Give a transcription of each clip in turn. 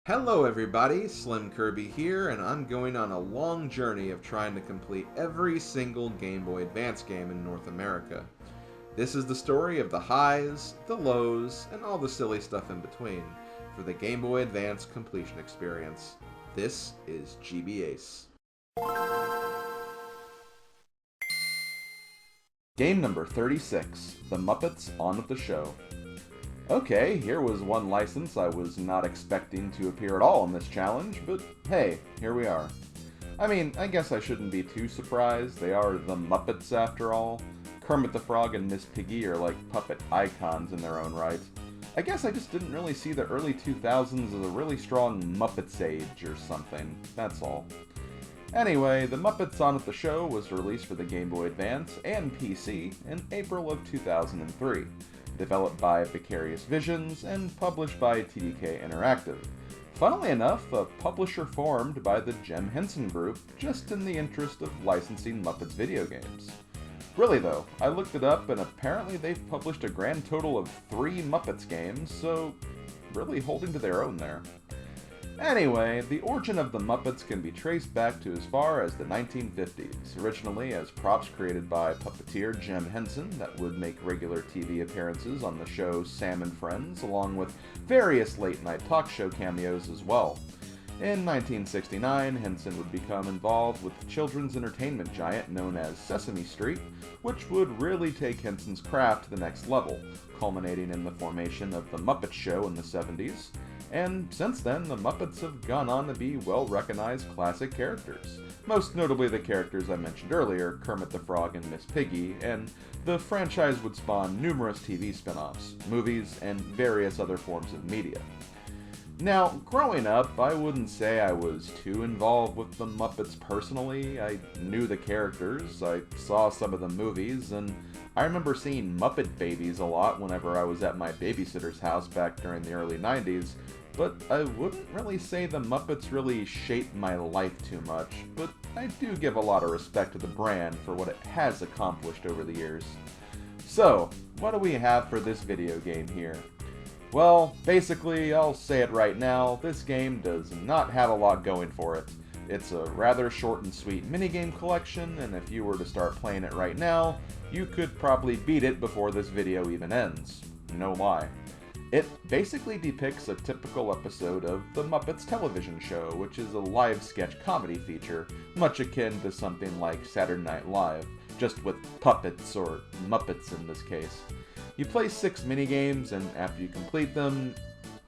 Hello everybody, SlimKirby here, and I'm going on a long journey of trying to complete every single Game Boy Advance game in North America. This is the story of the highs, the lows, and all the silly stuff in between for the Game Boy Advance completion experience. This is GB Ace. Game number 36, The Muppets On With the Show. Okay, here was one license I was not expecting to appear at all in this challenge, but hey, here we are. I mean, I guess I shouldn't be too surprised, they are the Muppets after all. Kermit the Frog and Miss Piggy are like puppet icons in their own right. I guess I just didn't really see the early 2000s as a really strong Muppets age or something, that's all. Anyway, The Muppets On With the Show was released for the Game Boy Advance and PC in April of 2003. Developed by Vicarious Visions and published by TDK Interactive. Funnily enough, a publisher formed by the Jim Henson Group just in the interest of licensing Muppets video games. Really though, I looked it up and apparently they've published a grand total of 3 Muppets games, so really holding to their own there. Anyway, the origin of the Muppets can be traced back to as far as the 1950s, originally as props created by puppeteer Jim Henson that would make regular TV appearances on the show Sam and Friends, along with various late-night talk show cameos as well. In 1969, Henson would become involved with the children's entertainment giant known as Sesame Street, which would really take Henson's craft to the next level, culminating in the formation of The Muppet Show in the 70s. And since then, the Muppets have gone on to be well-recognized classic characters, most notably the characters I mentioned earlier, Kermit the Frog and Miss Piggy, and the franchise would spawn numerous TV spin-offs, movies, and various other forms of media. Now, growing up, I wouldn't say I was too involved with the Muppets personally. I knew the characters, I saw some of the movies, and I remember seeing Muppet Babies a lot whenever I was at my babysitter's house back during the early 90s, but I wouldn't really say the Muppets really shaped my life too much, but I do give a lot of respect to the brand for what it has accomplished over the years. So, what do we have for this video game here? Well, basically, I'll say it right now, this game does not have a lot going for it. It's a rather short and sweet minigame collection, and if you were to start playing it right now, you could probably beat it before this video even ends. No lie. It basically depicts a typical episode of The Muppets television show, which is a live sketch comedy feature, much akin to something like Saturday Night Live, just with puppets, or Muppets in this case. You play 6 minigames, and after you complete them,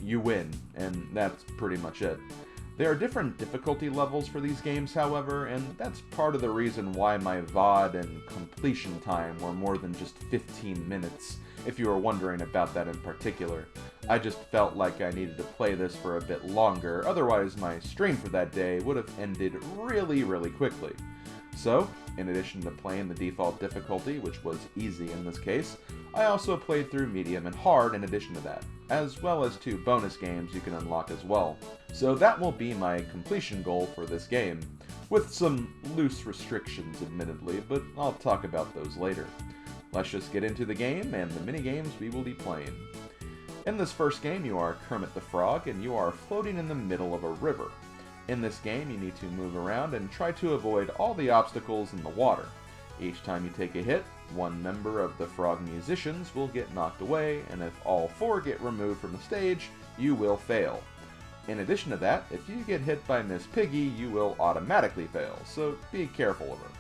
you win, and that's pretty much it. There are different difficulty levels for these games, however, and that's part of the reason why my VOD and completion time were more than just 15 minutes, if you were wondering about that in particular. I just felt like I needed to play this for a bit longer, otherwise my stream for that day would have ended really quickly. So, in addition to playing the default difficulty, which was easy in this case, I also played through medium and hard in addition to that, as well as 2 bonus games you can unlock as well. So that will be my completion goal for this game, with some loose restrictions admittedly, but I'll talk about those later. Let's just get into the game and the minigames we will be playing. In this first game you are Kermit the Frog and you are floating in the middle of a river. In this game, you need to move around and try to avoid all the obstacles in the water. Each time you take a hit, one member of the frog musicians will get knocked away, and if all 4 get removed from the stage, you will fail. In addition to that, if you get hit by Miss Piggy, you will automatically fail, so be careful of her.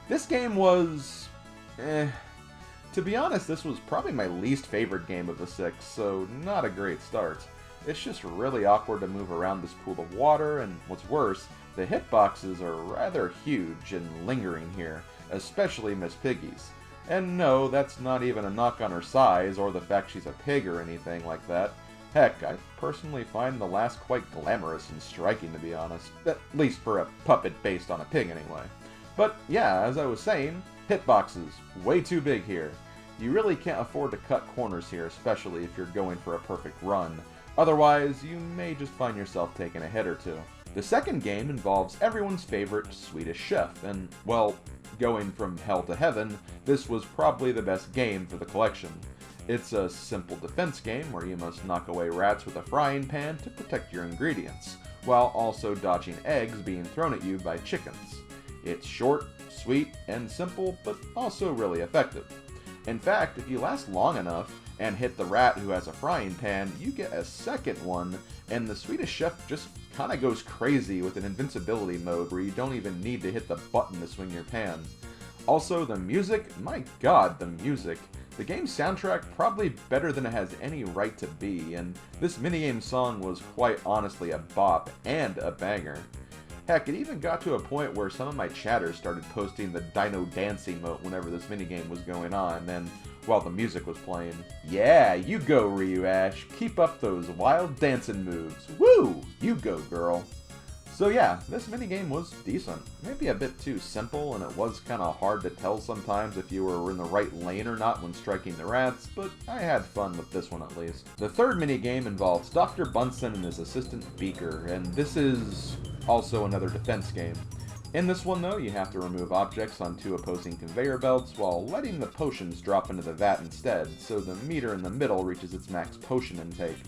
This game was... To be honest, this was probably my least favorite game of the 6, so not a great start. It's just really awkward to move around this pool of water, and what's worse, the hitboxes are rather huge and lingering here, especially Miss Piggy's. And no, that's not even a knock on her size or the fact she's a pig or anything like that. Heck, I personally find the last quite glamorous and striking, to be honest. At least for a puppet based on a pig anyway. But yeah, as I was saying, hitboxes, way too big here. You really can't afford to cut corners here, especially if you're going for a perfect run. Otherwise, you may just find yourself taking a hit or 2. The second game involves everyone's favorite Swedish chef, and, well, going from hell to heaven, this was probably the best game for the collection. It's a simple defense game where you must knock away rats with a frying pan to protect your ingredients, while also dodging eggs being thrown at you by chickens. It's short, sweet, and simple, but also really effective. In fact, if you last long enough and hit the rat who has a frying pan, you get a second one, and the Swedish chef just kinda goes crazy with an invincibility mode where you don't even need to hit the button to swing your pan. Also, the music, my god, the music. The game's soundtrack probably better than it has any right to be, and this minigame song was quite honestly a bop and a banger. Heck, it even got to a point where some of my chatters started posting the Dino Dance emote whenever this minigame was going on, and while the music was playing. Yeah, you go, Ryu Ash. Keep up those wild dancing moves. Woo! You go, girl. So yeah, this minigame was decent. Maybe a bit too simple, and it was kinda hard to tell sometimes if you were in the right lane or not when striking the rats, but I had fun with this one at least. The third minigame involves Dr. Bunsen and his assistant Beaker, and this is also another defense game. In this one though, you have to remove objects on 2 opposing conveyor belts while letting the potions drop into the vat instead, so the meter in the middle reaches its max potion intake.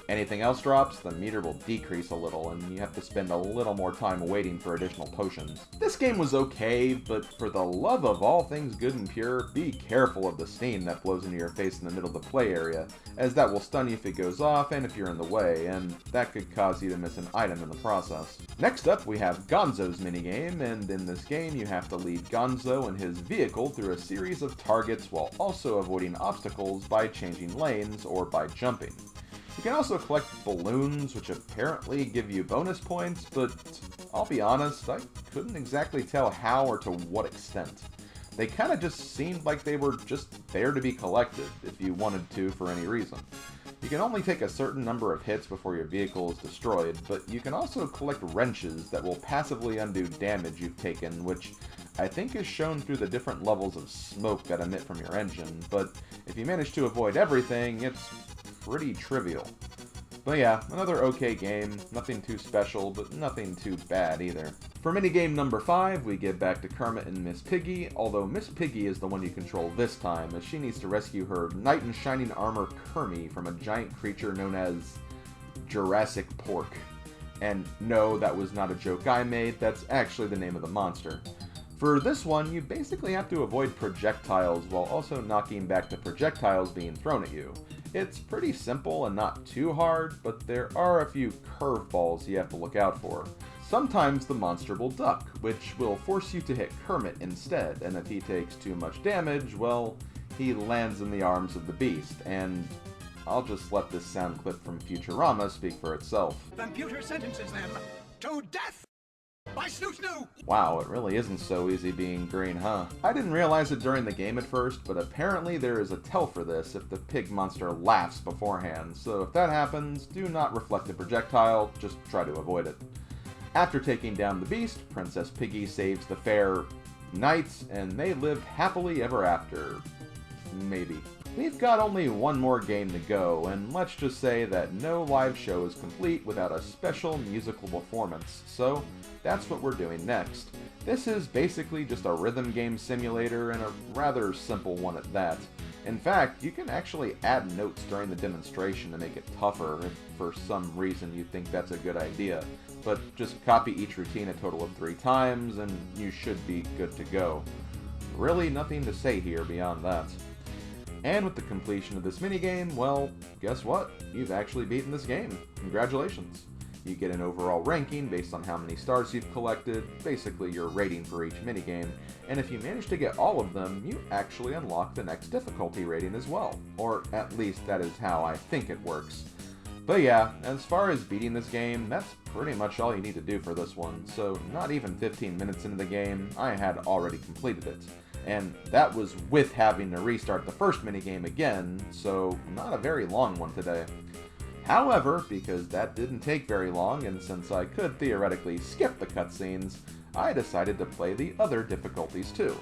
Anything else drops, the meter will decrease a little, and you have to spend a little more time waiting for additional potions. This game was okay, but for the love of all things good and pure, be careful of the steam that blows into your face in the middle of the play area, as that will stun you if it goes off and if you're in the way, and that could cause you to miss an item in the process. Next up, we have Gonzo's minigame, and in this game you have to lead Gonzo and his vehicle through a series of targets while also avoiding obstacles by changing lanes or by jumping. You can also collect balloons, which apparently give you bonus points, but I'll be honest, I couldn't exactly tell how or to what extent. They kinda just seemed like they were just there to be collected, if you wanted to for any reason. You can only take a certain number of hits before your vehicle is destroyed, but you can also collect wrenches that will passively undo damage you've taken, which I think is shown through the different levels of smoke that emit from your engine, but if you manage to avoid everything, it's pretty trivial. But yeah, another okay game, nothing too special, but nothing too bad either. For minigame number 5, we get back to Kermit and Miss Piggy, although Miss Piggy is the one you control this time, as she needs to rescue her knight in shining armor Kermie from a giant creature known as Jurassic Pork. And no, that was not a joke I made, that's actually the name of the monster. For this one, you basically have to avoid projectiles while also knocking back the projectiles being thrown at you. It's pretty simple and not too hard, but there are a few curveballs you have to look out for. Sometimes the monster will duck, which will force you to hit Kermit instead, and if he takes too much damage, well, he lands in the arms of the beast, and I'll just let this sound clip from Futurama speak for itself. Computer sentences them to death by snoo-snoo! Wow, it really isn't so easy being green, huh? I didn't realize it during the game at first, but apparently there is a tell for this if the pig monster laughs beforehand, so if that happens, do not reflect the projectile, just try to avoid it. After taking down the beast, Princess Piggy saves the fair knights, and they live happily ever after. Maybe. We've got only one more game to go, and let's just say that no live show is complete without a special musical performance, so that's what we're doing next. This is basically just a rhythm game simulator, and a rather simple one at that. In fact, you can actually add notes during the demonstration to make it tougher if for some reason you think that's a good idea, but just copy each routine a total of 3 times, and you should be good to go. Really nothing to say here beyond that. And with the completion of this minigame, well, guess what? You've actually beaten this game. Congratulations. You get an overall ranking based on how many stars you've collected, basically your rating for each minigame, and if you manage to get all of them, you actually unlock the next difficulty rating as well. Or at least that is how I think it works. But yeah, as far as beating this game, that's pretty much all you need to do for this one, so not even 15 minutes into the game, I had already completed it. And that was with having to restart the first minigame again, so not a very long one today. However, because that didn't take very long, and since I could theoretically skip the cutscenes, I decided to play the other difficulties too.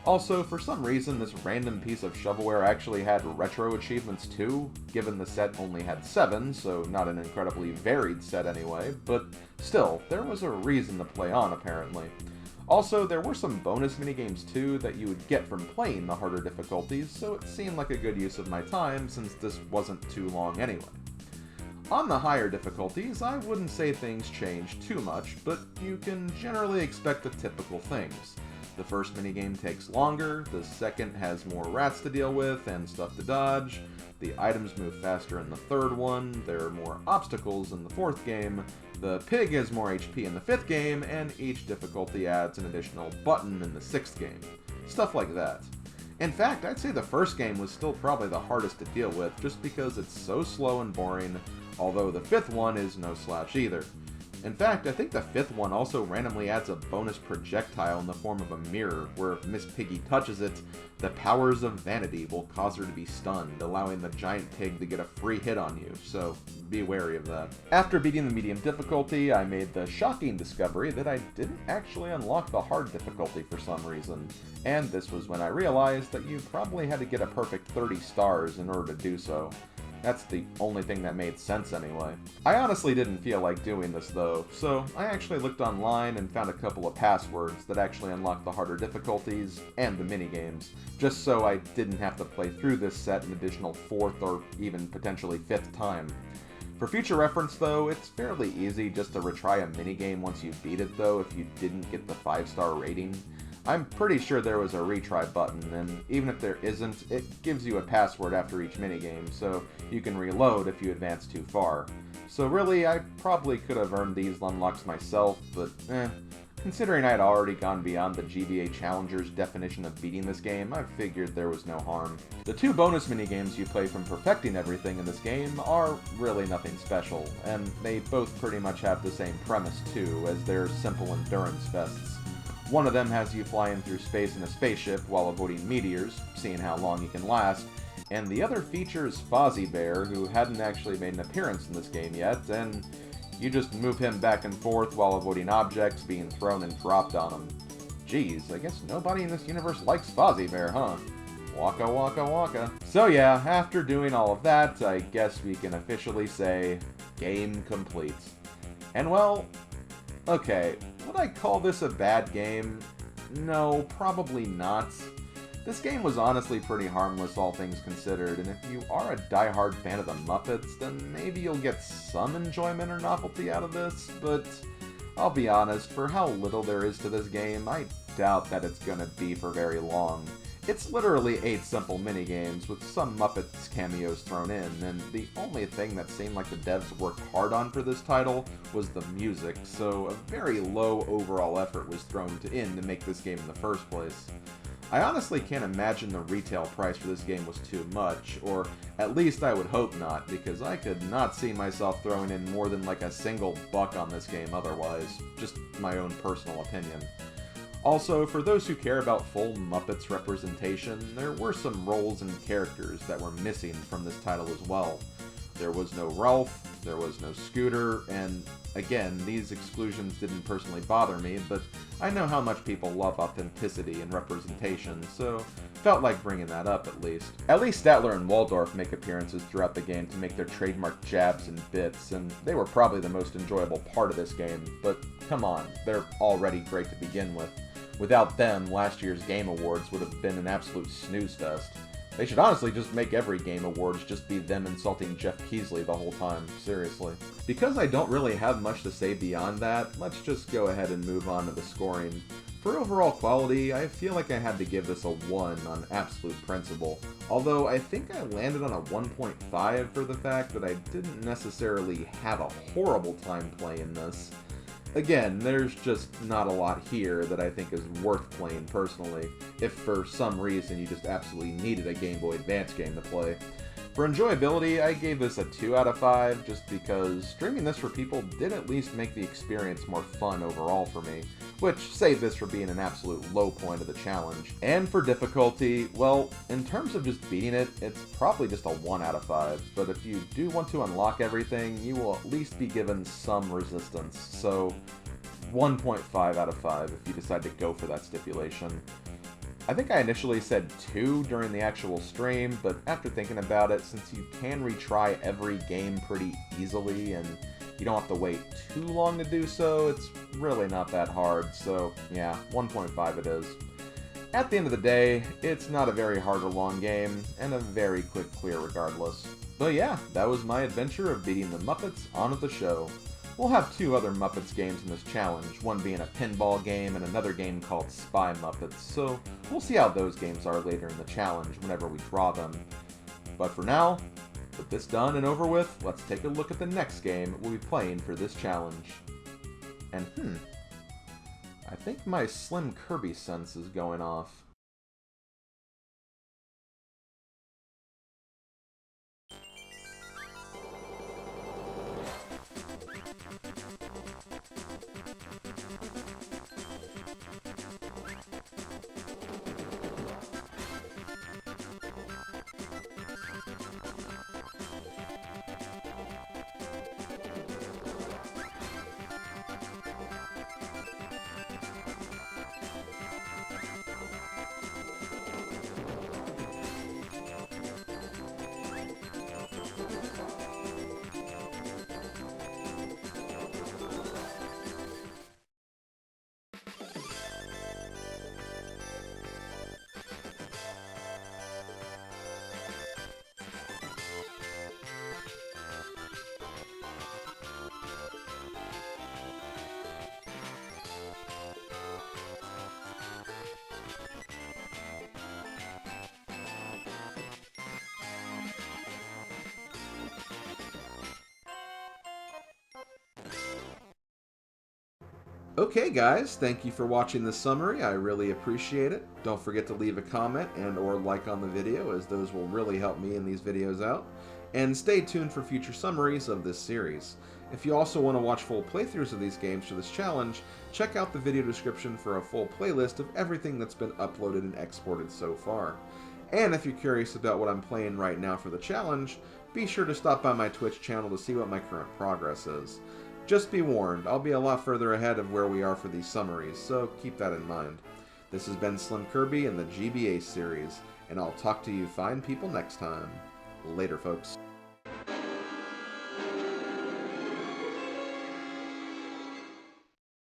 Also, for some reason, this random piece of shovelware actually had retro achievements too, given the set only had 7, so not an incredibly varied set anyway, but still, there was a reason to play on apparently. Also, there were some bonus minigames too that you would get from playing the harder difficulties, so it seemed like a good use of my time since this wasn't too long anyway. On the higher difficulties, I wouldn't say things change too much, but you can generally expect the typical things. The first minigame takes longer, the second has more rats to deal with and stuff to dodge, the items move faster in the third one, there are more obstacles in the fourth game, the pig has more HP in the fifth game, and each difficulty adds an additional button in the sixth game. Stuff like that. In fact, I'd say the first game was still probably the hardest to deal with, just because it's so slow and boring, although the fifth one is no slouch either. In fact, I think the fifth one also randomly adds a bonus projectile in the form of a mirror, where if Miss Piggy touches it, the powers of vanity will cause her to be stunned, allowing the giant pig to get a free hit on you, so be wary of that. After beating the medium difficulty, I made the shocking discovery that I didn't actually unlock the hard difficulty for some reason, and this was when I realized that you probably had to get a perfect 30 stars in order to do so. That's the only thing that made sense anyway. I honestly didn't feel like doing this though, so I actually looked online and found a couple of passwords that actually unlocked the harder difficulties and the minigames, just so I didn't have to play through this set an additional fourth or even potentially fifth time. For future reference though, it's fairly easy just to retry a minigame once you beat it though if you didn't get the 5-star rating. I'm pretty sure there was a retry button, and even if there isn't, it gives you a password after each minigame, so you can reload if you advance too far. So really, I probably could have earned these unlocks myself, but considering I had already gone beyond the GBA Challenger's definition of beating this game, I figured there was no harm. The two bonus minigames you play from perfecting everything in this game are really nothing special, and they both pretty much have the same premise too, as they're simple endurance fests. One of them has you flying through space in a spaceship while avoiding meteors, seeing how long you can last, and the other features Fozzie Bear, who hadn't actually made an appearance in this game yet, and you just move him back and forth while avoiding objects being thrown and dropped on him. Geez, I guess nobody in this universe likes Fozzie Bear, huh? Waka waka waka. So yeah, after doing all of that, I guess we can officially say, game complete. And well, okay, would I call this a bad game? No, probably not. This game was honestly pretty harmless, all things considered, and if you are a die-hard fan of the Muppets, then maybe you'll get some enjoyment or novelty out of this, but I'll be honest, for how little there is to this game, I doubt that it's gonna be for very long. It's literally 8 simple minigames with some Muppets cameos thrown in, and the only thing that seemed like the devs worked hard on for this title was the music, so a very low overall effort was thrown in to make this game in the first place. I honestly can't imagine the retail price for this game was too much, or at least I would hope not, because I could not see myself throwing in more than like a single buck on this game otherwise, just my own personal opinion. Also, for those who care about full Muppets representation, there were some roles and characters that were missing from this title as well. There was no Ralph, there was no Scooter, and again, these exclusions didn't personally bother me, but I know how much people love authenticity and representation, so felt like bringing that up at least. At least Statler and Waldorf make appearances throughout the game to make their trademark jabs and bits, and they were probably the most enjoyable part of this game, but come on, they're already great to begin with. Without them, last year's Game Awards would have been an absolute snooze fest. They should honestly just make every Game Awards just be them insulting Jeff Peasley the whole time, seriously. Because I don't really have much to say beyond that, let's just go ahead and move on to the scoring. For overall quality, I feel like I had to give this a 1 on absolute principle, although I think I landed on a 1.5 for the fact that I didn't necessarily have a horrible time playing this. Again, there's just not a lot here that I think is worth playing personally, if for some reason you just absolutely needed a Game Boy Advance game to play. For enjoyability, I gave this a 2 out of 5, just because streaming this for people did at least make the experience more fun overall for me, which saved this from being an absolute low point of the challenge. And for difficulty, well, in terms of just beating it, it's probably just a 1 out of 5, but if you do want to unlock everything, you will at least be given some resistance, so 1.5 out of 5 if you decide to go for that stipulation. I think I initially said 2 during the actual stream, but after thinking about it, since you can retry every game pretty easily, and You don't have to wait too long to do so. It's really not that hard, so yeah, 1.5 it is. At the end of the day, it's not a very hard or long game, and a very quick clear regardless. But yeah, that was my adventure of beating the Muppets on at the show. We'll have 2 other Muppets games in this challenge, one being a pinball game and another game called Spy Muppets, so we'll see how those games are later in the challenge whenever we draw them. But for now, with this done and over with, let's take a look at the next game we'll be playing for this challenge. And I think my SlimKirby sense is going off. Okay guys, thank you for watching this summary. I really appreciate it. Don't forget to leave a comment and or like on the video, as those will really help me in these videos out. And stay tuned for future summaries of this series. If you also want to watch full playthroughs of these games for this challenge, check out the video description for a full playlist of everything that's been uploaded and exported so far. And if you're curious about what I'm playing right now for the challenge, be sure to stop by my Twitch channel to see what my current progress is. Just be warned, I'll be a lot further ahead of where we are for these summaries, so keep that in mind. This has been SlimKirby in the GBA series, and I'll talk to you fine people next time. Later, folks.